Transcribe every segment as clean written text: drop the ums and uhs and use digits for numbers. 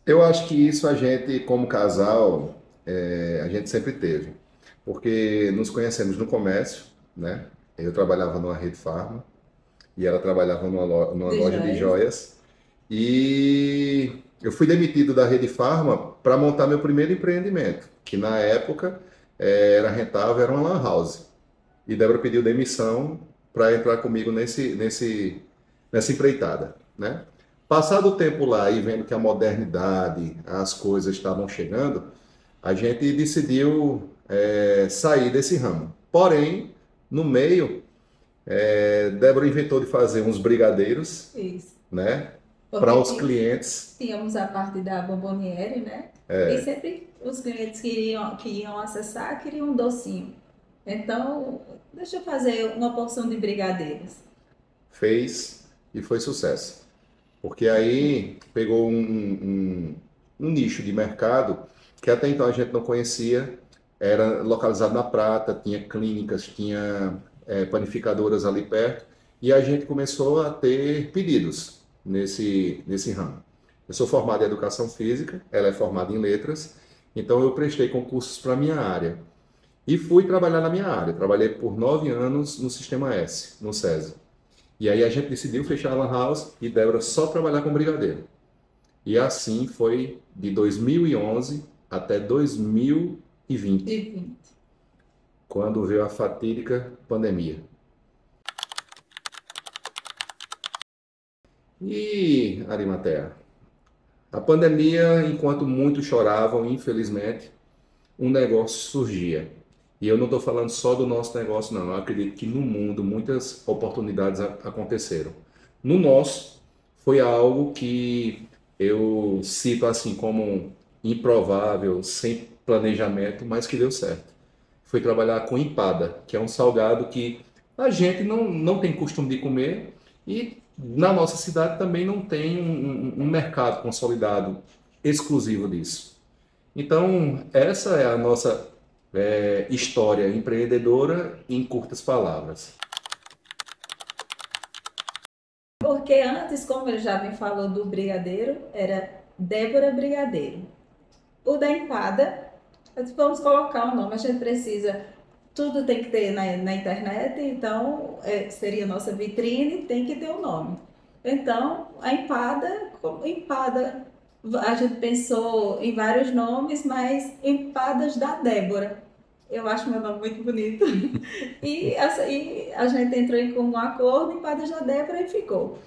Eu acho que isso a gente, como casal, a gente sempre teve. Porque nos conhecemos no comércio, né? Eu trabalhava numa rede farma e ela trabalhava numa De loja de joias. joias. E eu fui demitido da rede farma para montar meu primeiro empreendimento, que na época era rentável, era uma lan house. E Débora pediu demissão para entrar comigo nessa empreitada, né? Passado o tempo lá e vendo que a modernidade, as coisas estavam chegando, a gente decidiu sair desse ramo. Porém, no meio, Débora inventou de fazer uns brigadeiros, Isso. né, para Porque os clientes. tínhamos a parte da bomboniere, né? E sempre os clientes que iam acessar queriam um docinho. Então, deixa eu fazer uma porção de brigadeiros. Fez e foi sucesso. Porque aí pegou um nicho de mercado que até então a gente não conhecia, era localizado na Prata, tinha clínicas, tinha panificadoras ali perto, e a gente começou a ter pedidos nesse ramo. Eu sou formado em Educação Física, ela é formada em Letras, então eu prestei concursos para a minha área. E fui trabalhar na minha área. Trabalhei por 9 anos no Sistema S, no SESI. E aí a gente decidiu fechar a Lan House e Débora só trabalhar com brigadeiro. E assim foi de 2011 até 2020, Divino. quando veio a fatídica pandemia. E, Arimatea, a pandemia, enquanto muitos choravam, infelizmente, um negócio surgia. E eu não estou falando só do nosso negócio, não. Eu acredito que no mundo muitas oportunidades aconteceram. No nosso, foi algo que eu cito assim como improvável, sem planejamento, mas que deu certo. Foi trabalhar com empada, que é um salgado que a gente não tem costume de comer e na nossa cidade também não tem um mercado consolidado exclusivo disso. Então, essa é a nossa história empreendedora em curtas palavras. Porque antes, como ele já me falou do brigadeiro, era Débora Brigadeiro. O da empada, vamos colocar o nome, a gente precisa, tudo tem que ter na internet, então seria nossa vitrine, tem que ter o nome. Então, a empada, empada, a gente pensou em vários nomes, mas empadas da Débora. Eu acho meu nome muito bonito. E a gente entrou em comum acordo, empadas da Débora e ficou.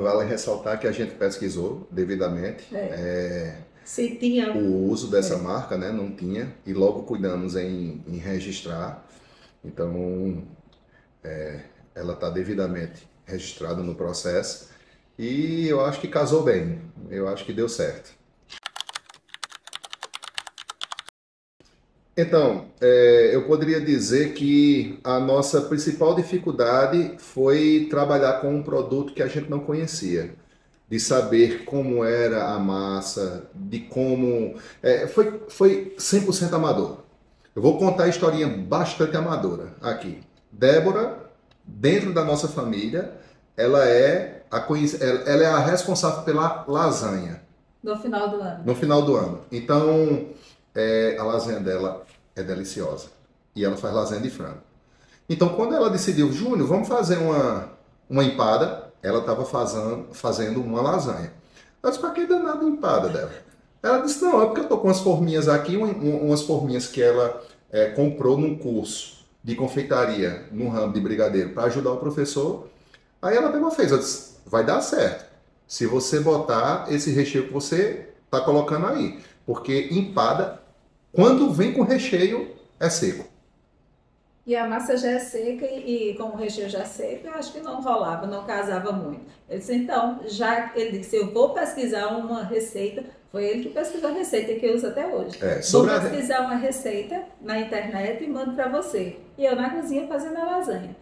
Vale ressaltar que a gente pesquisou devidamente É. Se tinha. o uso dessa É. marca, né? Não tinha, e logo cuidamos em registrar. Então, ela está devidamente registrada no processo e eu acho que casou bem, eu acho que deu certo. Então, eu poderia dizer que a nossa principal dificuldade foi trabalhar com um produto que a gente não conhecia, de saber como era a massa, de como. Foi 100% amador. Eu vou contar a historinha bastante amadora aqui. Débora, dentro da nossa família, ela é a responsável pela lasanha No final do ano. no final do ano. Então, a lasanha dela é deliciosa. E ela faz lasanha de frango. Então, quando ela decidiu, Júnior, vamos fazer uma empada, ela estava fazendo uma lasanha. Eu disse, para que danado empada dela? Ela disse, não, é porque eu estou com umas forminhas aqui, umas forminhas que ela comprou num curso de confeitaria no ramo de brigadeiro para ajudar o professor. Aí ela pegou e fez, eu disse, vai dar certo. Se você botar esse recheio que você está colocando aí. Porque empada, quando vem com recheio, é seco. E a massa já é seca e como o recheio já é seco, eu acho que não rolava, não casava muito. Eu disse, então, já ele disse, eu vou pesquisar uma receita, foi ele que pesquisou a receita que eu uso até hoje. Vou Sobre a, pesquisar uma receita na internet e mando para você. E eu na cozinha fazendo a lasanha.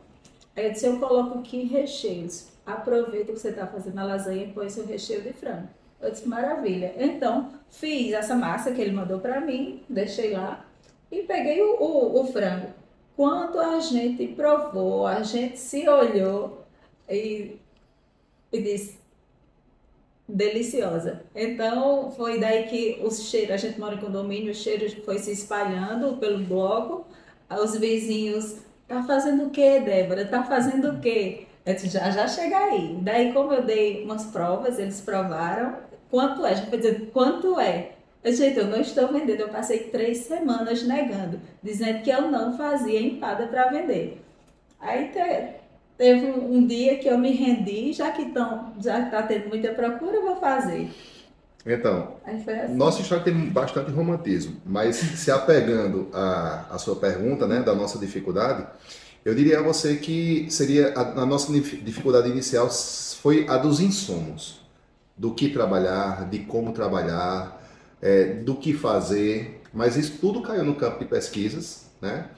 Aí eu disse, eu coloco que recheios. Aproveita que você está fazendo a lasanha e põe seu recheio de frango. Eu disse, maravilha. Então, fiz essa massa que ele mandou para mim, deixei lá e peguei o frango. Quando a gente provou, a gente se olhou e, e disse, deliciosa. Então, foi daí que o cheiro, a gente mora em condomínio, o cheiro foi se espalhando pelo bloco, os vizinhos, tá fazendo o quê, Débora? Tá fazendo o quê? Eu disse, já, já chega aí. Daí, como eu dei umas provas, eles provaram, quanto é? A gente foi dizer, quanto é? Eu disse, gente, eu não estou vendendo, eu passei 3 semanas negando, dizendo que eu não fazia empada para vender. Aí teve um dia que eu me rendi, já está tendo muita procura, eu vou fazer. Então, Aí foi assim. nossa história tem bastante romantismo, mas se apegando à sua pergunta, né, da nossa dificuldade, eu diria a você que seria a nossa dificuldade inicial foi a dos insumos, do que trabalhar, de como trabalhar, do que fazer, mas isso tudo caiu no campo de pesquisas, né?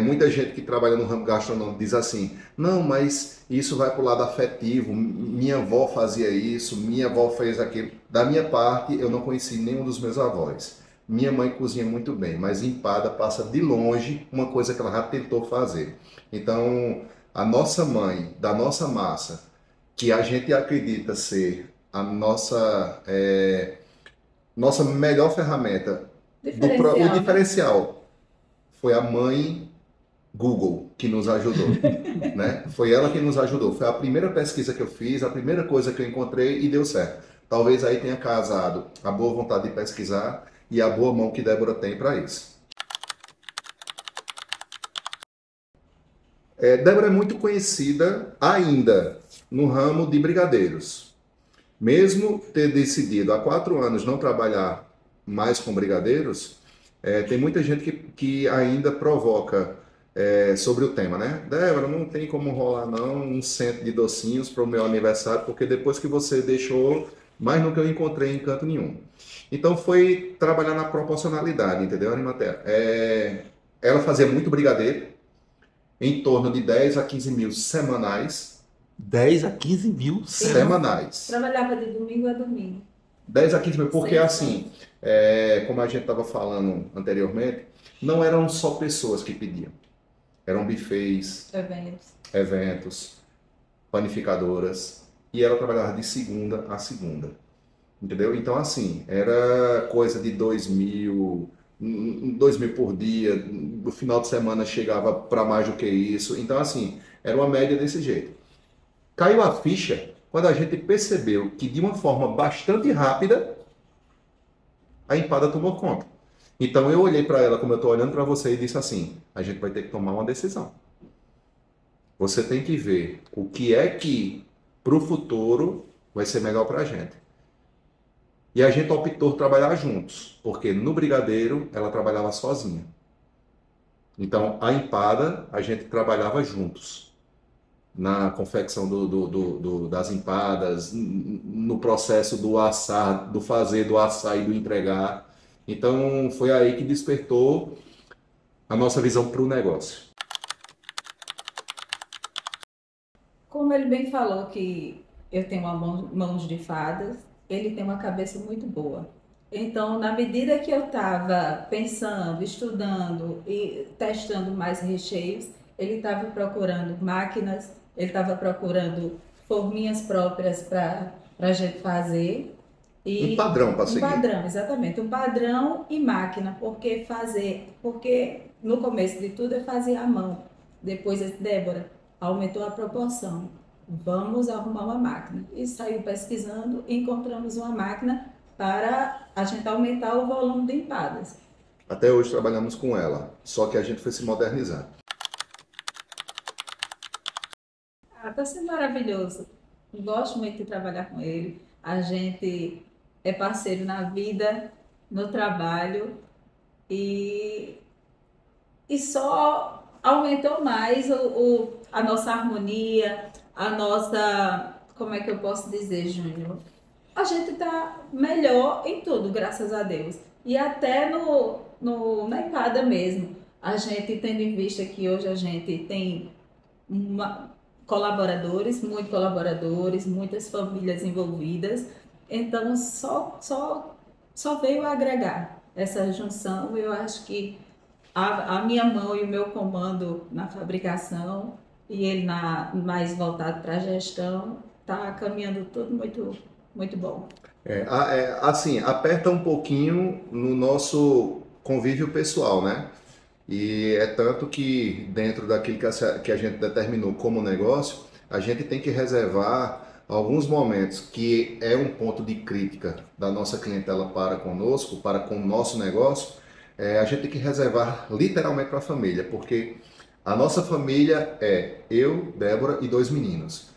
Muita gente que trabalha no ramo gastronômico diz assim: não, mas isso vai para o lado afetivo. Minha avó fazia isso, minha avó fez aquilo. Da minha parte, eu não conheci nenhum dos meus avós. Minha mãe cozinha muito bem, mas empada passa de longe uma coisa que ela já tentou fazer. Então, a nossa mãe, da nossa massa, que a gente acredita ser a nossa melhor ferramenta, o Diferencial, né? diferencial foi a mãe Google que nos ajudou, né? Foi ela que nos ajudou. Foi a primeira pesquisa que eu fiz, a primeira coisa que eu encontrei e deu certo. Talvez aí tenha casado a boa vontade de pesquisar e a boa mão que Débora tem para isso. Débora é muito conhecida ainda no ramo de brigadeiros. Mesmo ter decidido há 4 anos não trabalhar mais com brigadeiros, tem muita gente que ainda provoca sobre o tema, né? Débora, não tem como rolar não um centro de docinhos para o meu aniversário, porque depois que você deixou, mais nunca eu encontrei em canto nenhum. Então foi trabalhar na proporcionalidade, entendeu, Animatéria? Ela fazia muito brigadeiro, em torno de 10 a 15 mil semanais. 10 a 15 mil Isso. Semanais. Trabalhava de domingo a domingo. 10 a 15 mil, porque Sem assim, folga. como a gente estava falando anteriormente, não eram só pessoas que pediam. Eram buffets, Eventos. eventos, panificadoras, e ela trabalhava de segunda a segunda. Entendeu? Então, assim, era coisa de 2 mil por dia, no final de semana chegava para mais do que isso. Então, assim, era uma média desse jeito. Caiu a ficha quando a gente percebeu que, de uma forma bastante rápida, a empada tomou conta. Então eu olhei para ela como eu estou olhando para você e disse assim: a gente vai ter que tomar uma decisão. Você tem que ver o que é que para o futuro vai ser melhor para a gente. E a gente optou por trabalhar juntos, porque no brigadeiro ela trabalhava sozinha. Então a empada a gente trabalhava juntos na confecção das empadas, no processo do assar, do fazer, do assar e do entregar. Então foi aí que despertou a nossa visão para o negócio. Como ele bem falou que eu tenho mãos de fadas, ele tem uma cabeça muito boa. Então, na medida que eu estava pensando, estudando e testando mais recheios, ele estava procurando máquinas, ele estava procurando forminhas próprias para a gente fazer. Um E padrão para um seguir. padrão, exatamente, um padrão e máquina, porque no começo de tudo eu fazia à mão. Depois, Débora, aumentou a proporção. Vamos arrumar uma máquina. E saiu pesquisando e encontramos uma máquina para a gente aumentar o volume de empadas. Até hoje trabalhamos com ela, só que a gente foi se modernizar. Ah, está sendo maravilhoso. Gosto muito de trabalhar com ele. A gente é parceiro na vida, no trabalho e só aumentou mais a nossa harmonia, a nossa. Como é que eu posso dizer, Júnior? A gente tá melhor em tudo, graças a Deus. E até na empada mesmo. A gente tendo em vista que hoje a gente tem uma- colaboradores, muitas famílias envolvidas. Então só veio agregar essa junção. Eu acho que a minha mão e o meu comando na fabricação e ele mais voltado para a gestão, está caminhando tudo muito, Muito bom. Assim, aperta um pouquinho no nosso convívio pessoal, né? E é tanto que dentro daquilo que a gente determinou como negócio, a gente tem que reservar alguns momentos que é um ponto de crítica da nossa clientela para conosco, para com o nosso negócio, a gente tem que reservar literalmente para a família, porque a nossa família é eu, Débora e dois meninos.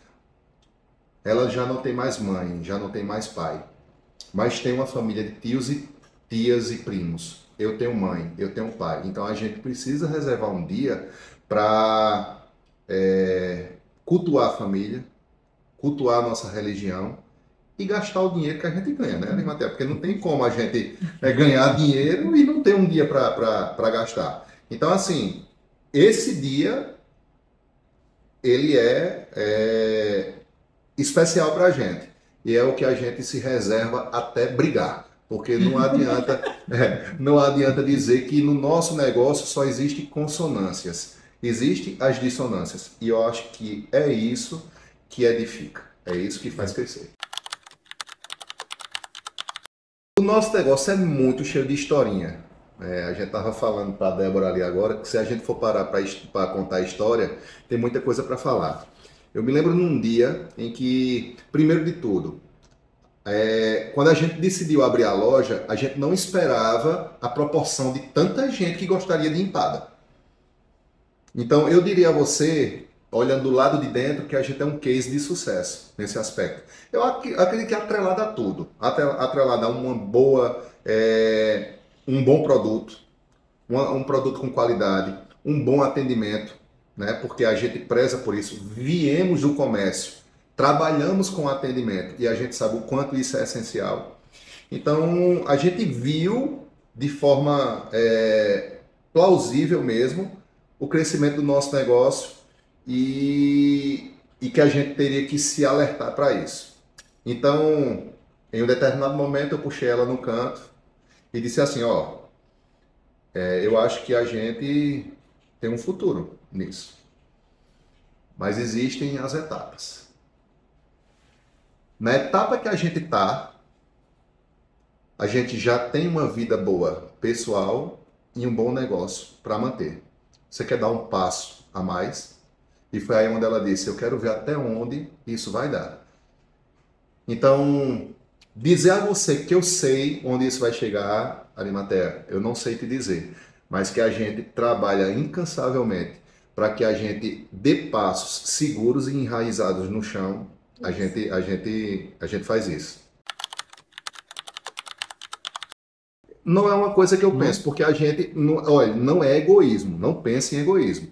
Ela já não tem mais mãe, já não tem mais pai, mas tem uma família de tios e tias e primos. Eu tenho mãe, eu tenho pai. Então a gente precisa reservar um dia para cultuar a família, cultuar a nossa religião e gastar o dinheiro que a gente ganha, né, Arimatea? Porque não tem como a gente ganhar dinheiro e não ter um dia para gastar. Então, assim, esse dia ele é especial para a gente. E é o que a gente se reserva até brigar. Porque não adianta, não adianta dizer que no nosso negócio só existem consonâncias. Existem as dissonâncias. E eu acho que é isso que edifica. É isso que faz crescer. O nosso negócio é muito cheio de historinha. A gente estava falando para a Débora ali agora que se a gente for parar para contar a história, tem muita coisa para falar. Eu me lembro num dia em que, primeiro de tudo, quando a gente decidiu abrir a loja, a gente não esperava a proporção de tanta gente que gostaria de empada. Então, eu diria a você, olhando do lado de dentro, que a gente é um case de sucesso nesse aspecto. Eu acredito que é atrelado a tudo. Atrelado a uma boa, um bom produto, um produto com qualidade, um bom atendimento, né? Porque a gente preza por isso. Viemos do comércio, trabalhamos com atendimento e a gente sabe o quanto isso é essencial. Então, a gente viu de forma plausível mesmo o crescimento do nosso negócio e que a gente teria que se alertar para isso. Então, em um determinado momento, eu puxei ela no canto e disse assim, ó, eu acho que a gente tem um futuro nisso. Mas existem as etapas. Na etapa que a gente está, a gente já tem uma vida boa pessoal e um bom negócio para manter. Você quer dar um passo a mais? E foi aí onde ela disse, eu quero ver até onde isso vai dar. Então, dizer a você que eu sei onde isso vai chegar, Arimatea, eu não sei te dizer, mas que a gente trabalha incansavelmente para que a gente dê passos seguros e enraizados no chão, a gente faz isso. Não é uma coisa que eu penso, porque a gente, olha, não é egoísmo, não pensa em egoísmo,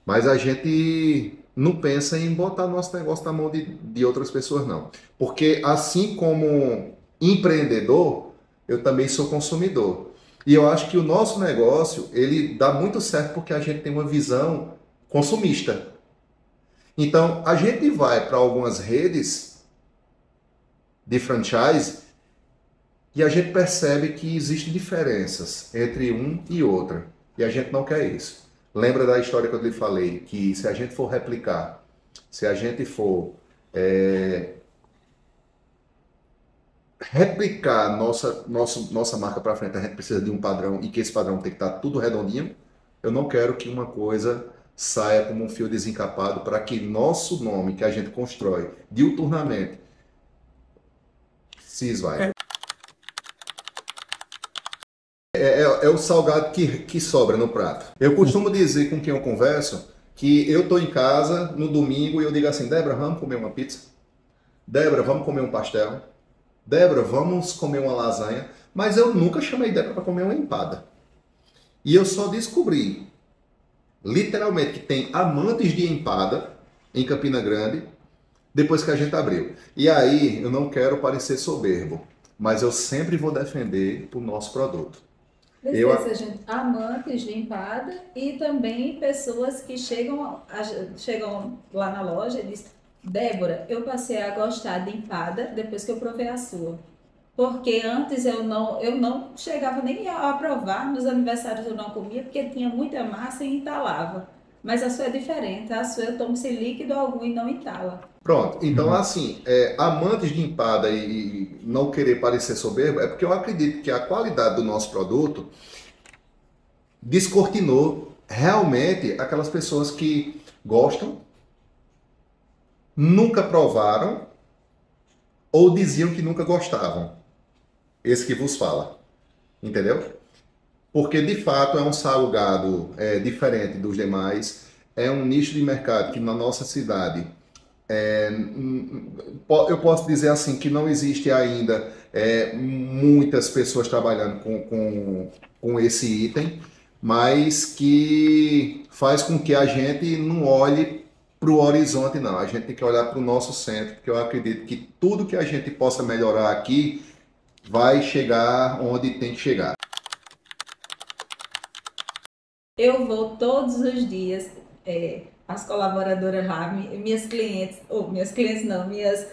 mas a gente não pensa em botar nosso negócio na mão de outras pessoas, não. Porque assim como empreendedor, eu também sou consumidor. E eu acho que o nosso negócio, ele dá muito certo porque a gente tem uma visão consumista. Então, a gente vai para algumas redes de franchise e a gente percebe que existem diferenças entre um e outra. E a gente não quer isso. Lembra da história que eu lhe falei, que se a gente for replicar, se a gente for replicar nossa marca para frente, a gente precisa de um padrão e que esse padrão tem que estar tudo redondinho. Eu não quero que uma coisa saia como um fio desencapado para que nosso nome, que a gente constrói diuturnamente, se esvaia. É o salgado que sobra no prato. Eu costumo dizer com quem eu converso que eu estou em casa no domingo e eu digo assim, Débora, vamos comer uma pizza? Débora, vamos comer um pastel? Débora, vamos comer uma lasanha? Mas eu nunca chamei Débora para comer uma empada. E eu só descobri, literalmente, que tem amantes de empada em Campina Grande depois que a gente abriu. E aí, eu não quero parecer soberbo, mas eu sempre vou defender o nosso produto. Gente, amantes de empada e também pessoas que chegam lá na loja e dizem, Débora, eu passei a gostar de empada depois que eu provei a sua. Porque antes eu não chegava nem a provar, nos aniversários eu não comia, porque tinha muita massa e entalava. Mas a sua é diferente. A sua eu tomo sem líquido algum e não entala. Pronto, então assim, amantes de empada e não querer parecer soberbo, é porque eu acredito que a qualidade do nosso produto descortinou realmente aquelas pessoas que gostam, nunca provaram ou diziam que nunca gostavam. Esse que vos fala, entendeu? Porque de fato é um salgado diferente dos demais, é um nicho de mercado que na nossa cidade eu posso dizer assim que não existe ainda muitas pessoas trabalhando com esse item, mas que faz com que a gente não olhe para o horizonte, não. A gente tem que olhar para o nosso centro, porque eu acredito que tudo que a gente possa melhorar aqui vai chegar onde tem que chegar. Eu vou todos os dias, as colaboradoras lá, minhas clientes, ou minhas clientes não, minhas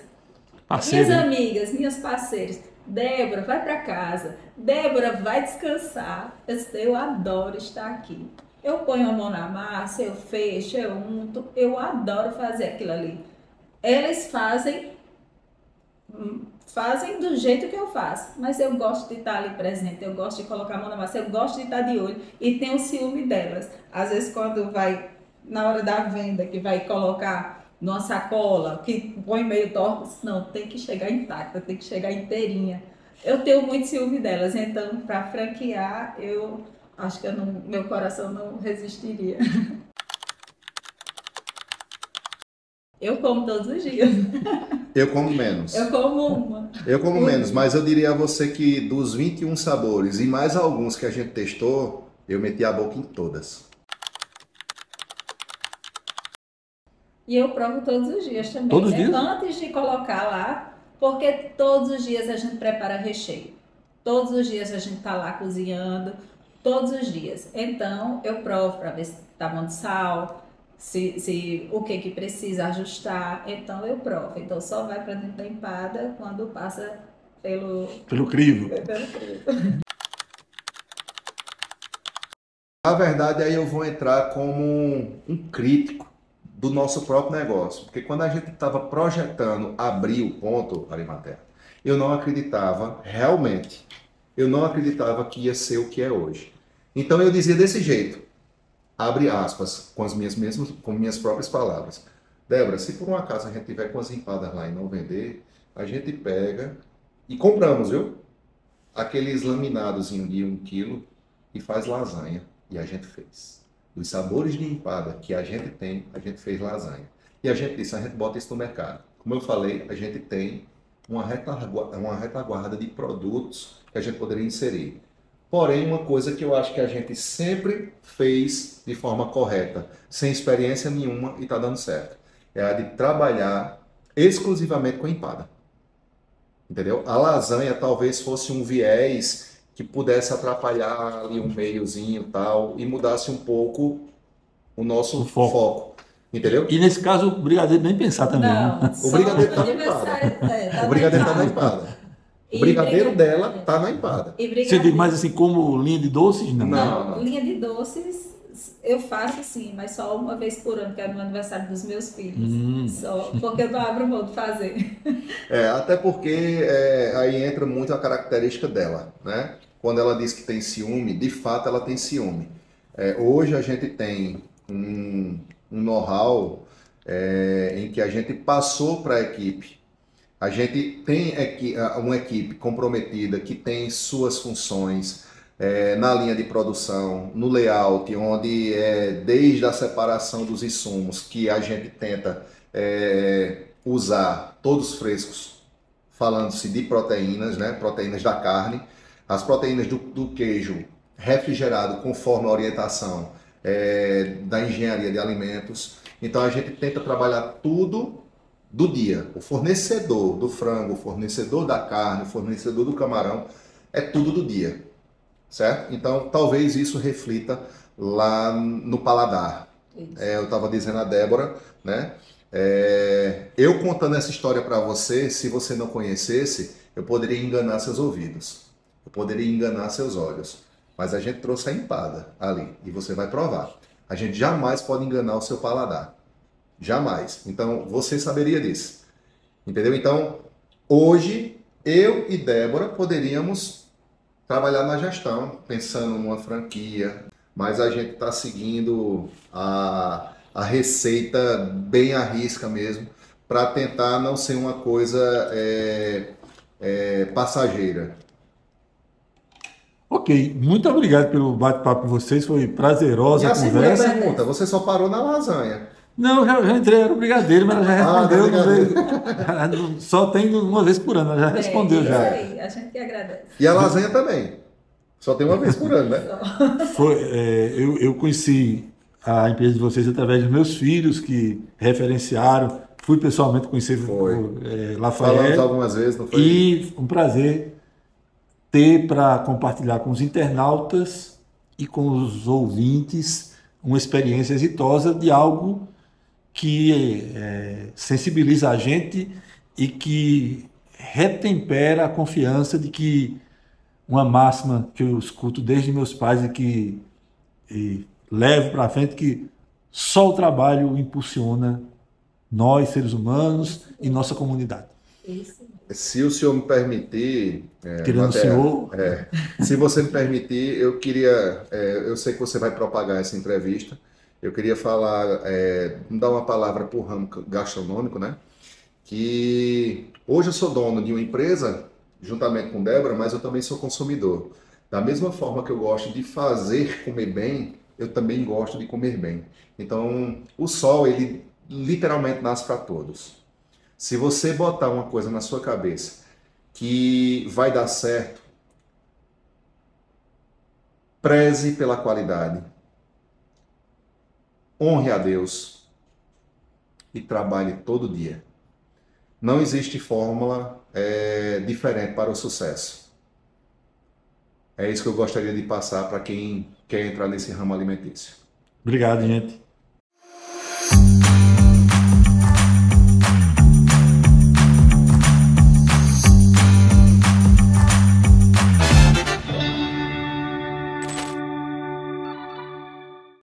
amigas, minhas parceiras. Débora, vai para casa. Débora, vai descansar. Eu adoro estar aqui. Eu ponho a mão na massa, eu fecho, eu unto. Eu adoro fazer aquilo ali. Elas fazem do jeito que eu faço, mas eu gosto de estar ali presente, eu gosto de colocar a mão na massa, eu gosto de estar de olho e tenho ciúme delas. Às vezes quando vai, na hora da venda, que vai colocar numa sacola, que põe meio torto, não, tem que chegar intacta, tem que chegar inteirinha. Eu tenho muito ciúme delas, então para franquear, eu acho que meu coração não resistiria. Eu como todos os dias. Eu como menos. Eu como uma. Eu como menos, mas eu diria a você que dos 21 sabores e mais alguns que a gente testou, eu meti a boca em todas. E eu provo todos os dias também. Todos os dias? Antes de colocar lá, porque todos os dias a gente prepara recheio. Todos os dias a gente tá lá cozinhando, todos os dias. Então eu provo para ver se tá bom de sal, se o que precisa ajustar. Então eu provo. Então só vai para dentro da empada quando passa pelo crivo. Pelo crivo. Na verdade, aí eu vou entrar como um crítico do nosso próprio negócio. Porque quando a gente estava projetando abrir o ponto, Arimatea, eu não acreditava, realmente, eu não acreditava que ia ser o que é hoje. Então eu dizia desse jeito, abre aspas, com minhas próprias palavras. Débora, se por um acaso a gente tiver com as empadas lá e não vender, a gente pega e compramos, viu? Aqueles laminados de 1 quilo e faz lasanha. E a gente fez. Os sabores de empada que a gente tem, a gente fez lasanha. E a gente disse, a gente bota isso no mercado. Como eu falei, a gente tem uma retaguarda de produtos que a gente poderia inserir. Porém, uma coisa que eu acho que a gente sempre fez de forma correta, sem experiência nenhuma e está dando certo, é a de trabalhar exclusivamente com empada. Entendeu? A lasanha talvez fosse um viés que pudesse atrapalhar ali um meiozinho e tal, e mudasse um pouco o nosso foco. Entendeu? E nesse caso, o brigadeiro nem pensar também. Não, Né? O brigadeiro está na empada. O brigadeiro está na empada. O brigadeiro dela está na empada. Você diz mais assim, como linha de doces? Não. Não, linha de doces eu faço sim, mas só uma vez por ano, que é no aniversário dos meus filhos. Só porque eu não abro mão de fazer. Até porque aí entra muito a característica dela, né? Quando ela diz que tem ciúme, de fato ela tem ciúme. Hoje a gente tem um know-how em que a gente passou para a equipe. A gente tem uma equipe comprometida que tem suas funções na linha de produção, no layout, onde desde a separação dos insumos que a gente tenta usar todos frescos, falando-se de proteínas, né? Proteínas da carne, as proteínas do queijo refrigerado conforme a orientação da engenharia de alimentos. Então a gente tenta trabalhar tudo do dia. O fornecedor do frango, o fornecedor da carne, o fornecedor do camarão, é tudo do dia, certo? Então talvez isso reflita lá no paladar. Eu estava dizendo a Débora, né? Eu contando essa história para você, se você não conhecesse, eu poderia enganar seus ouvidos, eu poderia enganar seus olhos, mas a gente trouxe a empada ali e você vai provar. A gente jamais pode enganar o seu paladar. Jamais. Então, você saberia disso. Entendeu? Então, hoje, eu e Débora poderíamos trabalhar na gestão, pensando numa franquia, mas a gente está seguindo a receita bem à risca mesmo, para tentar não ser uma coisa passageira. Ok, muito obrigado pelo bate-papo com vocês, foi prazerosa E a a segunda conversa. pergunta, você só parou na lasanha. Não, já entrei, era o brigadeiro, mas ela já respondeu. brigadeiro. Só tem uma vez por ano, ela já respondeu Isso já. aí, a gente que agradece. E a lasanha também. Só tem uma vez por ano, né? Eu conheci a empresa de vocês através dos meus filhos que referenciaram. Fui pessoalmente conhecer Falamos Lafayette. algumas vezes, não foi? E um prazer ter para compartilhar com os internautas e com os ouvintes uma experiência exitosa de algo que sensibiliza a gente e que retempera a confiança de que uma máxima que eu escuto desde meus pais e levo para frente, que só o trabalho impulsiona nós, seres humanos, e nossa comunidade. Isso. Se o senhor me permitir, Tirando o senhor, se você me permitir, eu queria, eu sei que você vai propagar essa entrevista, eu queria falar, dar uma palavra para o ramo gastronômico, né? Que hoje eu sou dono de uma empresa, juntamente com Débora, mas eu também sou consumidor. Da mesma forma que eu gosto de fazer comer bem, eu também gosto de comer bem. Então, o sol, ele literalmente nasce para todos. Se você botar uma coisa na sua cabeça que vai dar certo, preze pela qualidade, honre a Deus e trabalhe todo dia. Não existe fórmula diferente para o sucesso. É isso que eu gostaria de passar para quem quer entrar nesse ramo alimentício. obrigado, gente.